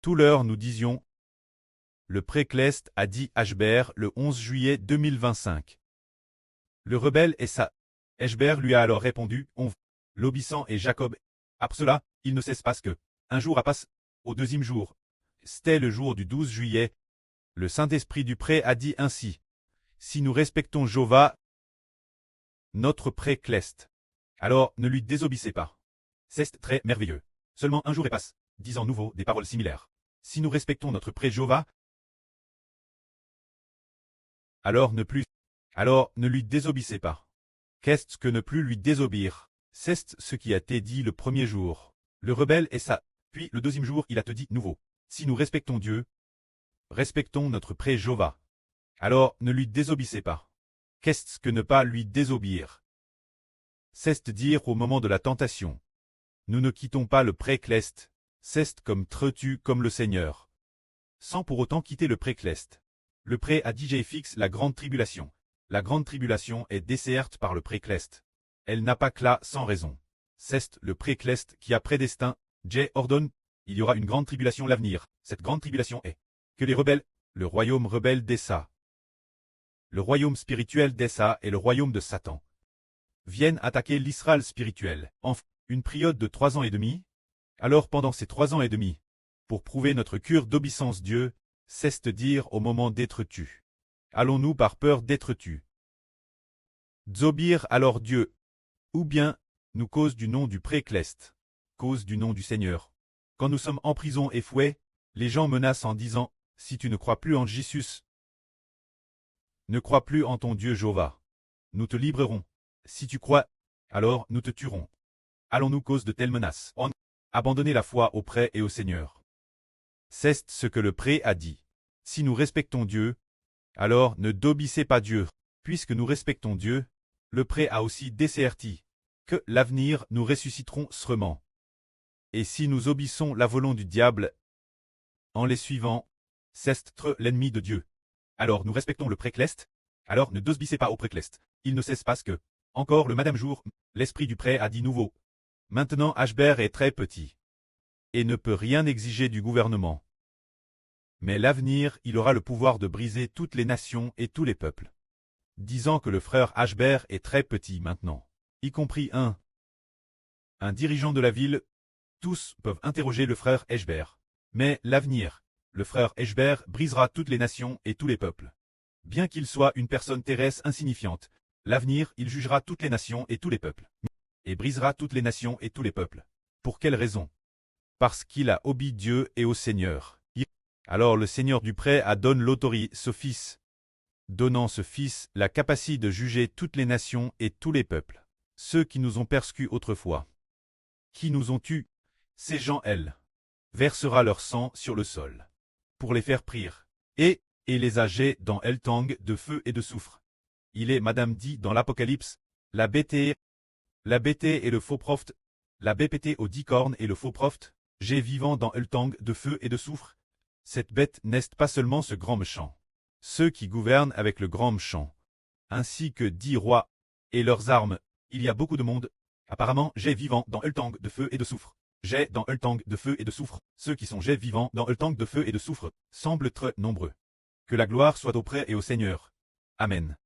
tout l'heure nous disions. Le précleste a dit Ashbert le 11 juillet 2025. Le rebelle et sa. Ashbert lui a alors répondu, l'obéissant et Jacob. Après cela, il ne cesse pas que. Un jour a passé. Au deuxième jour. C'était le jour du 12 juillet. Le Saint-Esprit du pré a dit ainsi. Si nous respectons Jéhovah, notre précleste, alors ne lui désobéissez pas. C'est très merveilleux. Seulement un jour est passé, disant nouveau des paroles similaires. Si nous respectons notre pré Jéhovah, alors ne lui désobéissez pas. Qu'est-ce que ne plus lui désobéir? C'est ce qui a été dit le premier jour. Le rebelle est ça. Puis le deuxième jour il a te dit nouveau. Si nous respectons Dieu, respectons notre pré Jéhovah. Alors ne lui désobéissez pas. Qu'est-ce que ne pas lui désobéir? C'est dire au moment de la tentation. Nous ne quittons pas le précleste. C'est comme tretu comme le Seigneur. Sans pour autant quitter le précleste. Le pré a dit j'ai fixe la grande tribulation. La grande tribulation est desserte par le précleste. Elle n'a pas que là sans raison. C'est le précleste qui a prédestin. J'ai ordonne. Il y aura une grande tribulation à l'avenir. Cette grande tribulation est que les rebelles, le royaume rebelle d'Essa, le royaume spirituel d'Essa et le royaume de Satan, viennent attaquer l'Israël spirituel. Enfin, une période de 3 ans et demi. Alors pendant ces 3 ans et demi, pour prouver notre cure d'obéissance Dieu, c'est dire au moment d'être tu. Allons-nous par peur d'être tu? Dzobir alors Dieu. Ou bien, nous cause du nom du précleste, cause du nom du Seigneur. Quand nous sommes en prison et fouets, les gens menacent en disant, si tu ne crois plus en Jésus, ne crois plus en ton Dieu Jéhovah. Nous te librerons. Si tu crois, alors nous te tuerons. Allons-nous cause de telles menaces? Abandonner la foi au pré et au Seigneur. C'est ce que le pré a dit. Si nous respectons Dieu, alors ne d'obéissez pas Dieu. Puisque nous respectons Dieu, le pré a aussi desserti que l'avenir nous ressusciterons seulement. Et si nous obéissons la volonté du diable, en les suivant, c'est l'ennemi de Dieu. Alors nous respectons le précleste, alors ne désobéissez pas au précleste. Il ne cesse pas que, encore le madame jour, l'esprit du pré a dit nouveau. Maintenant Ashbert est très petit. Et ne peut rien exiger du gouvernement. Mais l'avenir, il aura le pouvoir de briser toutes les nations et tous les peuples. Disant que le frère Ashbert est très petit maintenant, y compris un dirigeant de la ville, tous peuvent interroger le frère Ashbert. Mais l'avenir, le frère Ashbert brisera toutes les nations et tous les peuples. Bien qu'il soit une personne terrestre insignifiante, l'avenir, il jugera toutes les nations et tous les peuples. Et brisera toutes les nations et tous les peuples. Pour quelle raison? Parce qu'il a obéi Dieu et au Seigneur. Alors le Seigneur du pré a donné l'autorité ce fils, donnant ce fils la capacité de juger toutes les nations et tous les peuples. Ceux qui nous ont persécutés autrefois, qui nous ont tués, ces gens, elle, versera leur sang sur le sol, pour les faire prier, et les âgés dans elle tang de feu et de soufre. Il est madame dit dans l'Apocalypse, la bêté et le faux prophète, la bêté aux 10 cornes et le faux prophète, j'ai vivant dans elle tang de feu et de soufre. Cette bête n'est pas seulement ce grand méchant, ceux qui gouvernent avec le grand méchant, ainsi que 10 rois, et leurs armes, il y a beaucoup de monde. Apparemment, j'ai vivant dans elle tang de feu et de soufre. J'ai dans elle tang de feu et de soufre. Ceux qui sont j'ai vivants dans elle tang de feu et de soufre semblent très nombreux. Que la gloire soit au pré et au Seigneur. Amen.